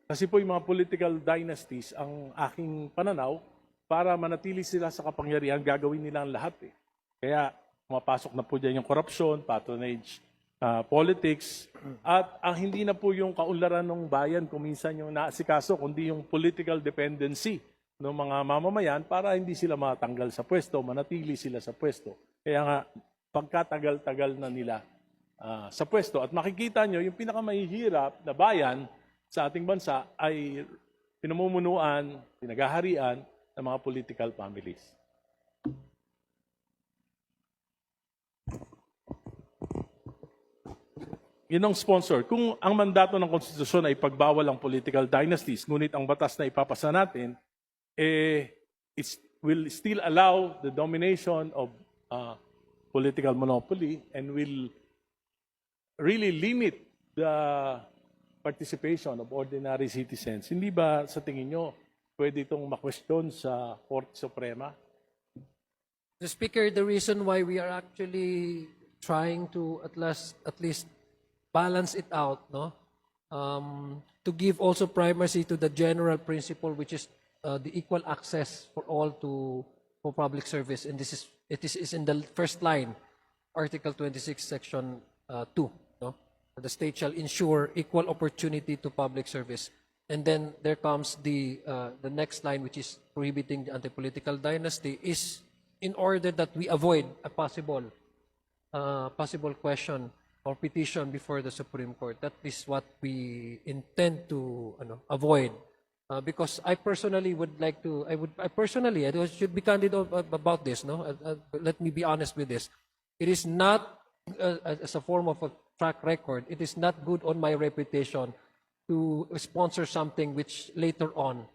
Speaker 2: kasi po yung mga political dynasties, ang aking pananaw, para manatili sila sa kapangyarihan, gagawin nila ang lahat eh. Kaya pumapasok na po dyan yung corruption, patronage, politics, at ang hindi na po yung kaunlaran ng bayan kung minsan yung naasikaso, kundi yung political dependency ng mga mamamayan para hindi sila matanggal sa pwesto, manatili sila sa pwesto. Kaya nga, pagkatagal-tagal na nila sa pwesto. At makikita nyo, yung pinakamahihirap na bayan sa ating bansa ay pinamumunuan, pinagaharian ng mga political families. Yun ang sponsor. Kung ang mandato ng konstitusyon ay pagbawal ang political dynasties, ngunit ang batas na ipapasa natin, it will still allow the domination of political monopoly and will really limit the participation of ordinary citizens. Hindi ba sa tingin nyo pwede itong makwestiyon sa Korte Suprema?
Speaker 1: The Speaker, the reason why we are actually trying to at least balance it out, no, to give also primacy to the general principle, which is the equal access for all for public service, and it is in the first line, Article 26, Section 2. No, the state shall ensure equal opportunity to public service, and then there comes the next line, which is prohibiting the anti-political dynasty, is in order that we avoid a possible question or petition before the Supreme Court. That is what we intend to avoid. Because I personally would like to, I should be candid about this, no? Let me be honest with this. It is not, as a form of a track record, it is not good on my reputation to sponsor something which later on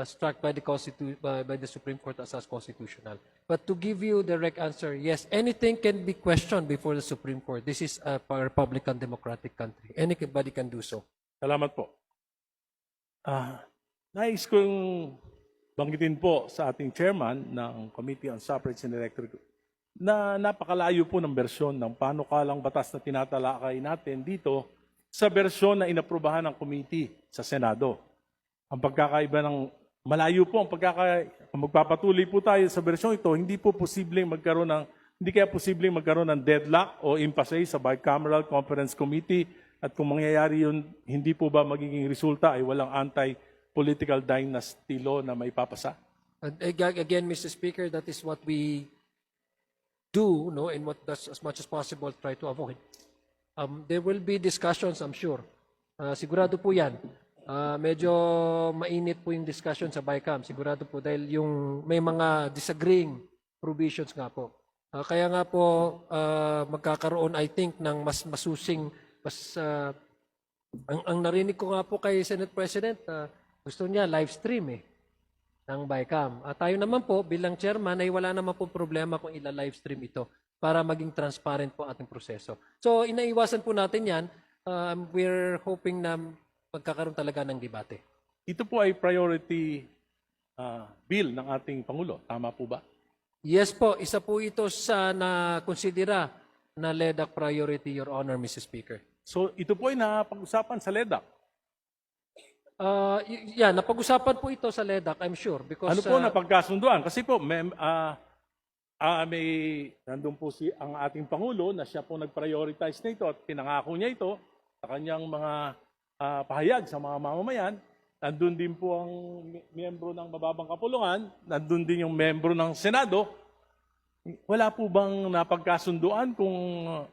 Speaker 1: struck by the Supreme Court as constitutional. But to give you the direct answer, yes, anything can be questioned before the Supreme Court. This is a Republican democratic country. Anybody can do so.
Speaker 2: Salamat po. Nais kong banggitin po sa ating chairman ng Committee on Suffrage and Electoral na napakalayo po ng bersyon ng panukalang batas na tinatalakay natin dito sa bersyon na inaprubahan ng committee sa Senado. Ang pagkakaiba ng malayo po ang kung magpapatuloy po tayo sa bersyon ito, hindi kaya posibleng magkaroon ng deadlock o impasse sa Bicameral Conference Committee, at kung mangyayari yun, hindi po ba magiging resulta ay walang anti-political dynasty law na may papasa?
Speaker 1: Again, Mr. Speaker, that is what we do, no, and what does as much as possible try to avoid. There will be discussions, I'm sure. Sigurado po yan. Medyo mainit po yung discussion sa BICAM. Sigurado po dahil yung may mga disagreeing provisions nga po. Kaya nga po magkakaroon, I think, ng mas masusing, ang narinig ko nga po kay Senate President, gusto niya live stream ng BICAM. Tayo naman po bilang chairman ay wala naman po problema kung ila-live stream ito para maging transparent po ating proseso. So inaiwasan po natin yan. We're hoping na magkakaroon talaga ng debate.
Speaker 2: Ito po ay priority bill ng ating Pangulo. Tama po ba?
Speaker 1: Yes po, isa po ito sa na-considera na LEDAC priority, Your Honor, Mr. Speaker.
Speaker 2: So ito po ay napag-usapan sa LEDAC.
Speaker 1: Napag-usapan po ito sa LEDAC, I'm sure. Because,
Speaker 2: Ano po napagkasunduan? Kasi po, nandun po ang ating Pangulo na siya po nag-prioritize na ito at pinangako niya ito sa kanyang mga pahayag sa mga mamamayan. Nandun din po ang miyembro ng mababang kapulungan, nandun din yung miyembro ng Senado. Wala po bang napagkasunduan kung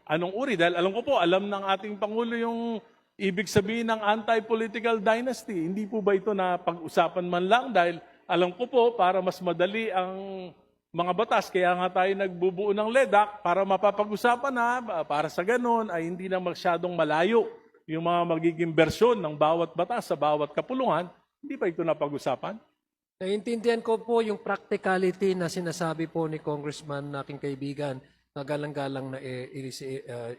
Speaker 2: anong uri? Dahil alam ng ating Pangulo yung ibig sabihin ng anti-political dynasty. Hindi po ba ito na pag-usapan man lang? Dahil alam ko po, para mas madali ang mga batas, kaya nga tayo nagbubuo ng LEDAC para mapapag-usapan na para sa ganun ay hindi na masyadong malayo yung mga magiging bersyon ng bawat batas sa bawat kapulungan. Hindi ba ito napag-usapan?
Speaker 1: Naiintindihan ko po yung practicality na sinasabi po ni Congressman na aking kaibigan na galang-galang na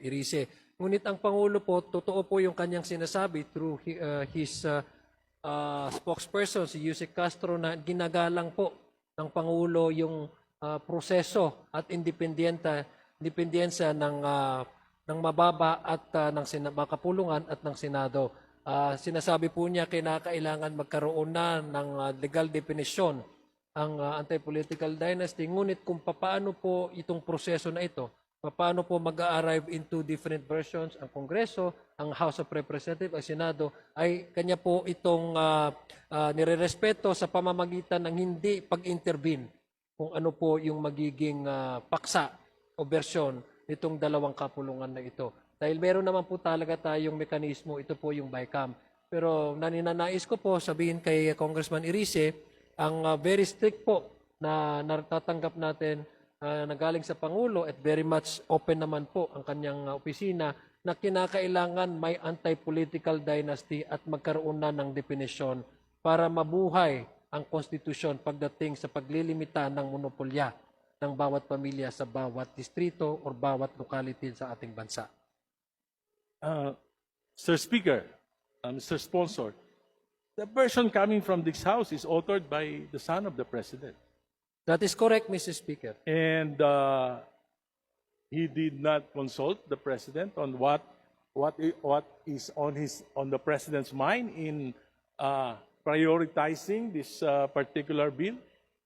Speaker 1: Irise. Ngunit ang Pangulo po, totoo po yung kanyang sinasabi through his spokesperson, si Yusek Castro, na ginagalang po ng Pangulo yung proseso at independensa ng mababa at ng makapulungan at ng Senado. Sinasabi po niya kinakailangan magkaroon na ng legal definition ang anti-political dynasty. Ngunit kung paano po itong proseso na ito, paano po mag-arrive into different versions ang Kongreso, ang House of Representatives, ang Senado, ay kanya po itong nirerespeto sa pamamagitan ng hindi pag-intervene kung ano po yung magiging paksa o bersyon nitong dalawang kapulungan na ito. Dahil meron naman po talaga tayong mekanismo, ito po yung BICAM. Pero naninanais ko po sabihin kay Congressman Irise, ang very strict po na natatanggap natin na galing sa Pangulo at very much open naman po ang kanyang opisina na kinakailangan may anti-political dynasty at magkaroon na ng definisyon para mabuhay ang konstitusyon pagdating sa paglilimita ng monopolya ng bawat pamilya sa bawat distrito or bawat locality sa ating bansa.
Speaker 2: Mr. Speaker, Mr. Sponsor, the version coming from this House is authored by the son of the President.
Speaker 1: That is correct, Mr. Speaker.
Speaker 2: And he did not consult the President on what is on the President's mind in prioritizing this particular bill.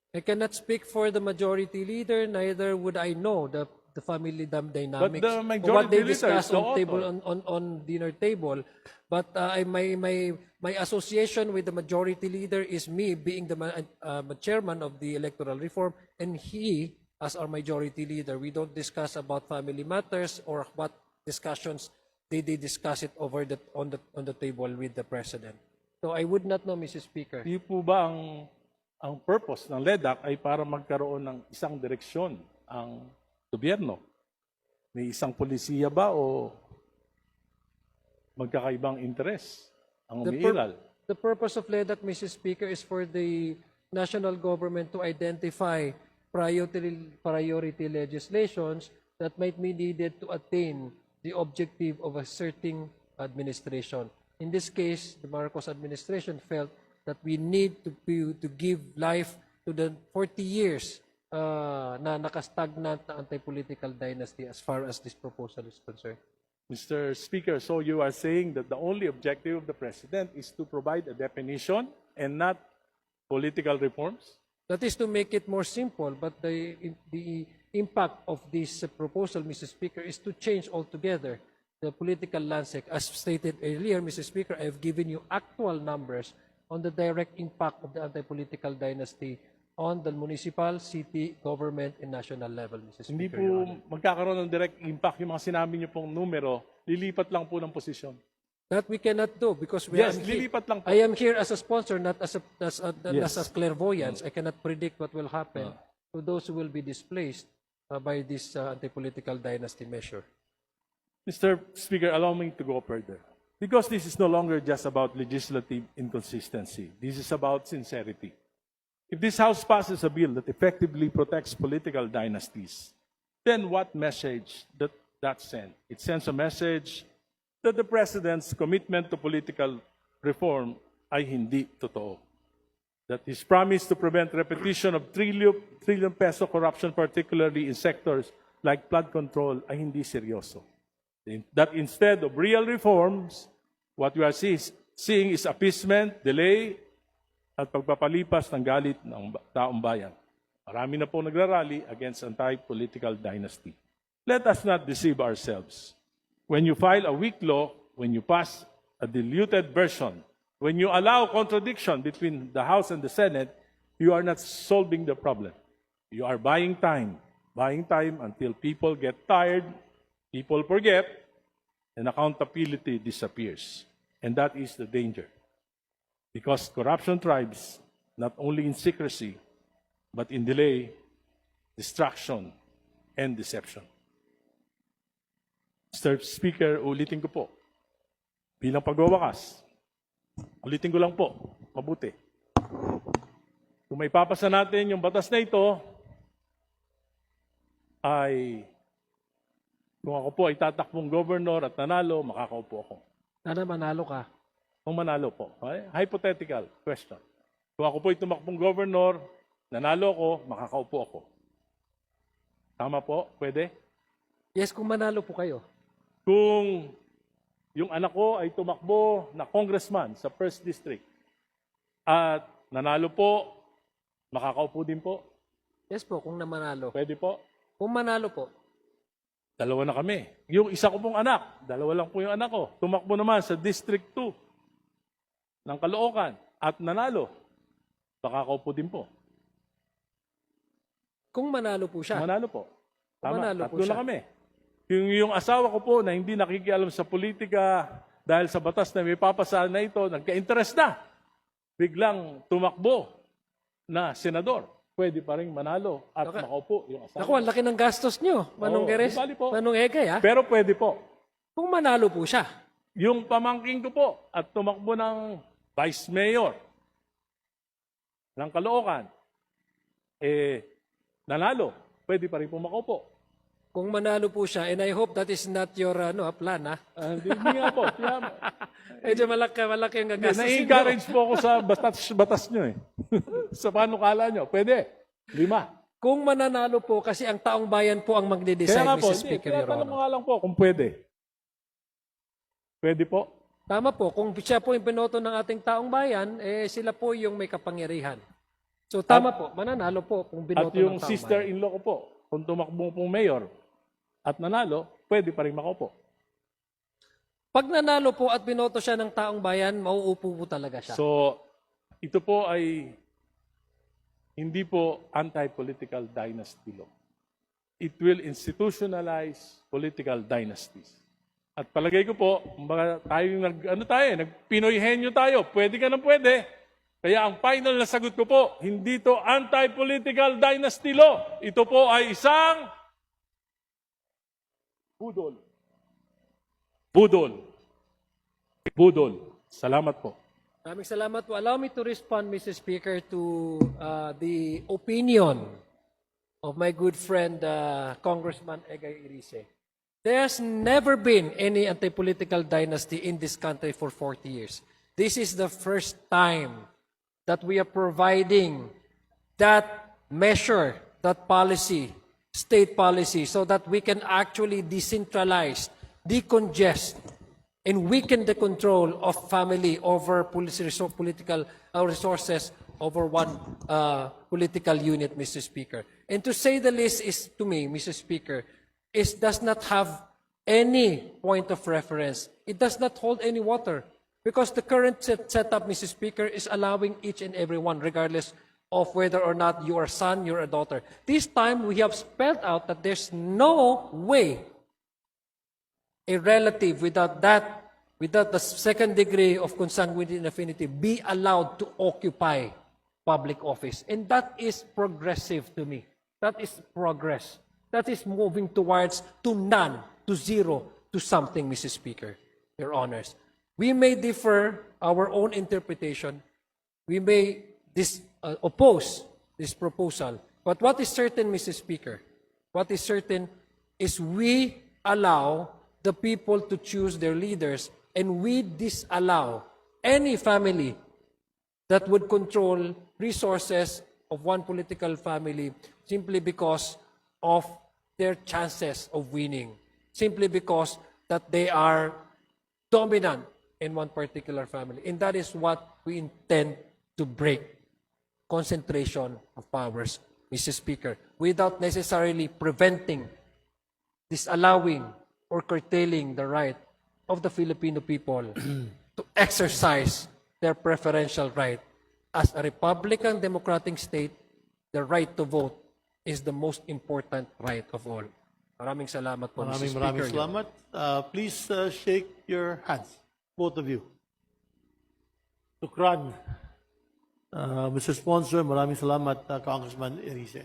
Speaker 1: I cannot speak for the majority leader, neither would I know the family dynamics
Speaker 2: the
Speaker 1: or
Speaker 2: majority
Speaker 1: what they
Speaker 2: leader is
Speaker 1: discuss
Speaker 2: the
Speaker 1: on table
Speaker 2: author.
Speaker 1: on dinner table. But my association with the majority leader is me being the chairman of the electoral reform, and he as our majority leader. We don't discuss about family matters or what discussions they discuss it over on the table with the president. So I would not know, Mr. Speaker.
Speaker 2: Di po ba ang purpose ng LEDAC ay para magkaroon ng isang direksyon ang gobyerno? May isang polisiya ba o magkakaibang interes ang umiiral?
Speaker 1: The purpose of LEDAC, Mr. Speaker, is for the national government to identify priority legislations that might be needed to attain the objective of a certain administration. In this case, the Marcos administration felt that we need to give life to the 40 years na nakastagnant na anti-political dynasty as far as this proposal is concerned.
Speaker 2: Mr. Speaker, so you are saying that the only objective of the President is to provide a definition and not political reforms?
Speaker 1: That is to make it more simple, but the impact of this proposal, Mr. Speaker, is to change altogether the political landscape. As stated earlier, Mr. Speaker, I have given you actual numbers on the direct impact of the anti-political dynasty on the municipal, city, government, and national level, Mr. Speaker.
Speaker 2: Hindi po
Speaker 1: Your Honor.
Speaker 2: magkakaroon ng direct impact yung mga sinabi niyo pong numero, lilipat lang po ng posisyon.
Speaker 1: That we cannot do because
Speaker 2: Yes, lilipat lang po.
Speaker 1: I am here as a sponsor, not as a clairvoyance. I cannot predict what will happen to those who will be displaced by this anti-political dynasty measure.
Speaker 2: Mr. Speaker, allow me to go further. Because this is no longer just about legislative inconsistency. This is about sincerity. If this House passes a bill that effectively protects political dynasties, then what message that send? It sends a message that the President's commitment to political reform ay hindi totoo. That his promise to prevent repetition of trillion peso corruption, particularly in sectors like flood control, ay hindi seryoso. That instead of real reforms, what we are seeing is appeasement, delay, at pagpapalipas ng galit ng taong bayan. Marami na po nagrarally against anti-political dynasty. Let us not deceive ourselves. When you file a weak law, when you pass a diluted version, when you allow contradiction between the House and the Senate, you are not solving the problem. You are buying time until people get tired, people forget, and accountability disappears. And that is the danger. Because corruption thrives not only in secrecy, but in delay, distraction, and deception. Mr. Speaker, ulitin ko po. Bilang pagwawakas, ulitin ko lang po, mabuti. Kung may papasa natin yung batas na ito, ay kung ako po ay tatakbong governor at nanalo, makakaupo ako.
Speaker 1: Sana manalo ka.
Speaker 2: Kung manalo po. Okay? Hypothetical question. Kung ako po ay tumakbong governor, nanalo ako, makakaupo ako. Tama po? Pwede?
Speaker 1: Yes, kung manalo po kayo.
Speaker 2: Kung yung anak ko ay tumakbo na congressman sa 1st District at nanalo po, makakaupo din po?
Speaker 1: Yes po, kung manalo.
Speaker 2: Pwede po?
Speaker 1: Kung manalo po.
Speaker 2: Dalawa na kami. Yung isa ko pong anak, dalawa lang po yung anak ko. Tumakbo naman sa District 2 ng Caloocan at nanalo. Makakaupo din po.
Speaker 1: Kung manalo po siya.
Speaker 2: Manalo po.
Speaker 1: Kung
Speaker 2: Tama,
Speaker 1: manalo po
Speaker 2: tatlo
Speaker 1: siya.
Speaker 2: na kami. Yung asawa ko po na hindi nakikialam sa politika dahil sa batas na may papasal na ito, nagka-interest na. Biglang tumakbo na senador. Pwede pa rin manalo at makaupo yung asawa.
Speaker 1: Naku, ang laki ng gastos nyo. Manong
Speaker 2: Oo,
Speaker 1: Geres,
Speaker 2: di bali po.
Speaker 1: Manong Egay, ha?
Speaker 2: Pero pwede po.
Speaker 1: Kung manalo po siya.
Speaker 2: Yung pamangking ko po at tumakbo ng vice mayor ng Caloocan, nanalo. pwede pa rin po makaupo.
Speaker 1: Kung manalo po siya, and I hope that is not your plan, ha?
Speaker 2: Hindi nga po. Kaya,
Speaker 1: Medyo malaki ang gagastos.
Speaker 2: na-encourage po ako sa batas nyo eh. Sa panukala nyo, pwede. 5.
Speaker 1: Kung mananalo po, kasi ang taong bayan po ang
Speaker 2: Kaya
Speaker 1: magde-decide,
Speaker 2: nga po,
Speaker 1: Mr. Speaker, Your
Speaker 2: tinatanong mo
Speaker 1: Honor.
Speaker 2: nga lang po kung pwede. Pwede po.
Speaker 1: Tama po, kung siya po yung binoto ng ating taong bayan, sila po yung may kapangyarihan. So tama po, mananalo po kung
Speaker 2: At
Speaker 1: binoto ng
Speaker 2: yung
Speaker 1: taong bayan.
Speaker 2: sister-in-law ko po, kung tumakbo pong mayor at nanalo, pwede pa rin makaupo.
Speaker 1: Pag nanalo po at binoto siya ng taong bayan, mauupo po talaga siya.
Speaker 2: So, ito po ay hindi po anti-political dynasty law. It will institutionalize political dynasties. At palagay ko po, baka nag-Pinoy-henyo tayo, pwede ka na pwede. Kaya ang final na sagot ko po, hindi to anti-political dynasty law. Ito po ay isang budol. Budol. Budol. Salamat po.
Speaker 1: Maraming salamat po. Allow me to respond, Mr. Speaker, to the opinion of my good friend, Congressman Egay Irice. There's never been any anti-political dynasty in this country for 40 years. This is the first time that we are providing that measure, that policy, state policy, so that we can actually decentralize, decongest, and weaken the control of family over political resources over one political unit, Mr. Speaker. And to say the least is, to me, Mr. Speaker, does not have any point of reference. It does not hold any water. Because the current setup, Mr. Speaker, is allowing each and every one, regardless of whether or not you are a son, you're a daughter. This time, we have spelled out that there's no way a relative without the second degree of consanguinity and affinity be allowed to occupy public office. And that is progressive to me. That is progress. That is moving towards to none, to zero, to something, Mr. Speaker, Your Honors. We may differ our own interpretation. We may oppose this proposal. But what is certain, Mr. Speaker, what is certain is we allow the people to choose their leaders, and we disallow any family that would control resources of one political family simply because of their chances of winning, simply because that they are dominant in one particular family. And that is what we intend to break, concentration of powers, Mr. Speaker, without necessarily preventing, disallowing, or curtailing the right of the Filipino people to exercise their preferential right. As a Republican democratic state, the right to vote is the most important right of all. Maraming salamat po, Mr. Speaker.
Speaker 4: Maraming salamat. Please shake your hands, both of you. Shukran. Mr. Sponsor, maraming salamat, Congressman Erice.